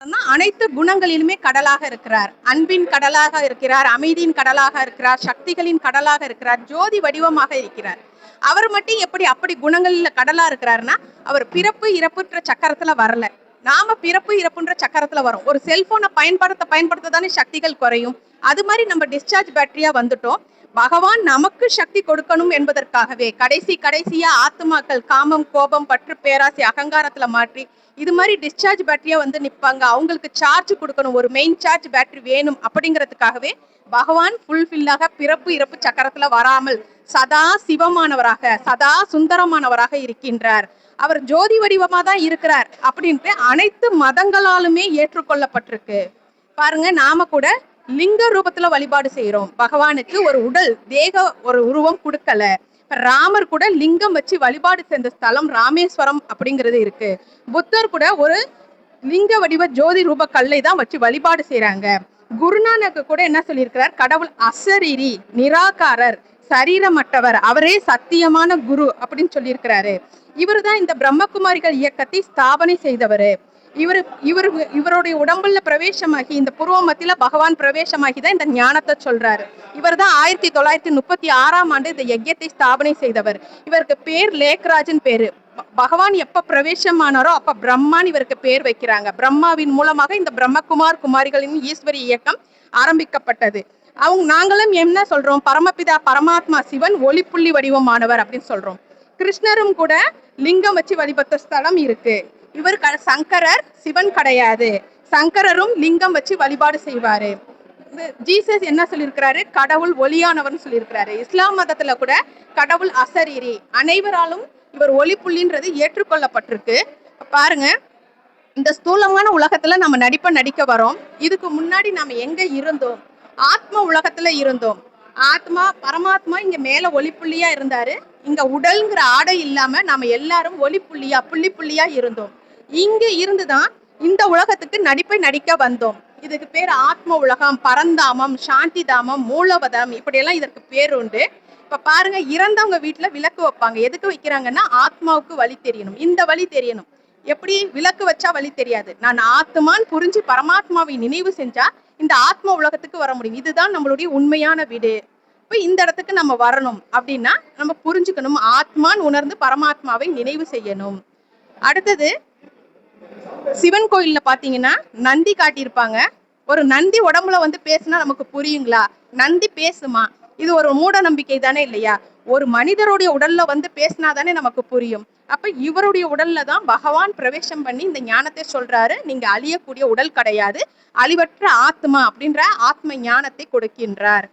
அனைத்து குணங்களிலுமே கடலாக இருக்கிறார். அன்பின் கடலாக இருக்கிறார், அமைதியின் கடலாக இருக்கிறார், சக்திகளின் கடலாக இருக்கிறார், ஜோதி வடிவமாக இருக்கிறார். அவர் மட்டும் எப்படி அப்படி குணங்கள்ல கடலா இருக்கிறாருன்னா, அவர் பிறப்பு இறப்புன்ற சக்கரத்துல வரல. நாம பிறப்பு இறப்புன்ற சக்கரத்துல வரும். ஒரு செல்போனை பயன்படுத்த தானே சக்திகள் குறையும். அது மாதிரி நம்ம டிஸ்சார்ஜ் பேட்டரியா வந்துட்டோம். பகவான் நமக்கு சக்தி கொடுக்கணும் என்பதற்காகவே கடைசியா ஆத்மாக்கள் காமம், கோபம், பற்று, பேராசை, அகங்காரத்துல மாற்றி இது மாதிரி டிஸ்சார்ஜ் பேட்டரியா வந்து நிற்பாங்க. அவங்களுக்கு சார்ஜ் கொடுக்கணும், ஒரு மெயின் சார்ஜ் பேட்டரி வேணும் அப்படிங்கிறதுக்காகவே பகவான் ஃபுல்ஃபில்லாக பிறப்பு இறப்பு சக்கரத்துல வராமல் சதா சிவமானவராக, சதா சுந்தரமானவராக இருக்கின்றார். அவர் ஜோதி வடிவமா தான் இருக்கிறார் அப்படின்ட்டு அனைத்து மதங்களாலுமே ஏற்றுக்கொள்ளப்பட்டிருக்கு. பாருங்க, நாம கூட லிங்க ரூபத்துல வழிபாடு செய்யறோம். பகவானுக்கு ஒரு உடல் தேக ஒரு உருவம் கொடுக்கல. ராமர் கூட லிங்கம் வச்சு வழிபாடு செஞ்ச ஸ்தலம் ராமேஸ்வரம் அப்படிங்கிறது இருக்கு. புத்தர் கூட ஒரு லிங்க வடிவ ஜோதி ரூப கல்லை தான் வச்சு வழிபாடு செய்யறாங்க. குருநானக்கு கூட என்ன சொல்லியிருக்கிறார்? கடவுள் அசரீரி, நிராகாரர், சரீரமற்றவர், அவரே சத்தியமான குரு அப்படின்னு சொல்லியிருக்கிறாரு. இவர் தான் இந்த பிரம்மகுமாரிகள் இயக்கத்தை ஸ்தாபனை செய்தவர். இவருடைய உடம்புல பிரவேசமாகி இந்த புருவ மத்தியில பகவான் பிரவேசமாகி தான் இந்த ஞானத்தை சொல்றாரு. இவர் தான் 1936 இந்த யஜ்யத்தை ஸ்தாபனை செய்தவர். இவருக்கு பேர் லேக்ராஜன் பேரு. பகவான் எப்ப பிரவேசமானாரோ அப்ப பிரம்மான் இவருக்கு பேர் வைக்கிறாங்க. பிரம்மாவின் மூலமாக இந்த பிரம்மகுமார் குமாரிகளின் ஈஸ்வரி இயக்கம் ஆரம்பிக்கப்பட்டது. நாங்களும் என்ன சொல்றோம்? பரமபிதா பரமாத்மா சிவன் ஒளிப்புள்ளி வடிவமானவர் அப்படின்னு சொல்றோம். கிருஷ்ணரும் கூட லிங்கம் வச்சு வழிபட்ட ஸ்தலம் இருக்கு. இவர் சங்கரர், சிவன் கிடையாது. சங்கரரும் லிங்கம் வச்சு வழிபாடு செய்வாரு. ஜீசஸ் என்ன சொல்லியிருக்கிறாரு? கடவுள் ஒளியானவர்னு சொல்லியிருக்கிறாரு. இஸ்லாம் மதத்துல கூட கடவுள் அசரீரி, அனைவராலும் இவர் ஒளி புள்ளின்றது ஏற்றுக்கொள்ளப்பட்டிருக்கு. பாருங்க, இந்த ஸ்தூலமான உலகத்துல நம்ம நடிக்க வரோம். இதுக்கு முன்னாடி நம்ம எங்க இருந்தோம்? ஆத்ம உலகத்துல இருந்தோம். ஆத்மா பரமாத்மா இங்க மேல ஒளிப்புள்ளியா இருந்தாரு. இங்க உடல்ங்கிற ஆடை இல்லாம நாம எல்லாரும் ஒளிப்புள்ளியா புள்ளியா இருந்தோம். இங்க இருந்துதான் இந்த உலகத்துக்கு நடிக்க வந்தோம். இதுக்கு பேர் ஆத்ம உலகம், பரந்தாமம், சாந்தி தாமம், மூலவதம், இப்படியெல்லாம் இதற்கு பேர் உண்டு. இப்ப பாருங்க, இறந்தவங்க வீட்டுல விளக்கு வைப்பாங்க. எதுக்கு வைக்கிறாங்கன்னா ஆத்மாவுக்கு வழி தெரியணும், இந்த வழி தெரியணும். எப்படி விளக்கு வச்சா வழி தெரியாது? நான் ஆத்மான்னு புரிஞ்சு பரமாத்மாவை நினைவு செஞ்சா இந்த ஆத்ம உலகத்துக்கு வர முடியும். இதுதான் நம்மளுடைய உண்மையான வீடு. இப்ப இந்த இடத்துக்கு நம்ம வரணும் அப்படின்னா நம்ம புரிஞ்சுக்கணும், ஆத்மான்னு உணர்ந்து பரமாத்மாவை நினைவு செய்யணும். அடுத்தது, சிவன் கோயில்ல பாத்தீங்கன்னா நந்தி காட்டியிருப்பாங்க. ஒரு நந்தி உடம்புல வந்து பேசுனா நமக்கு புரியுங்களா? நந்தி பேசுமா? இது ஒரு மூட நம்பிக்கை தானே இல்லையா? ஒரு மனிதருடைய உடல்ல வந்து பேசினாதானே நமக்கு புரியும். அப்ப இவருடைய உடல்ல தான் பகவான் பிரவேசம் பண்ணி இந்த ஞானத்தை சொல்றாரு. நீங்க அழியக்கூடிய உடல் கிடையாது, அழிவற்ற ஆத்மா அப்படின்ற ஆத்ம ஞானத்தை கொடுக்கின்றார்.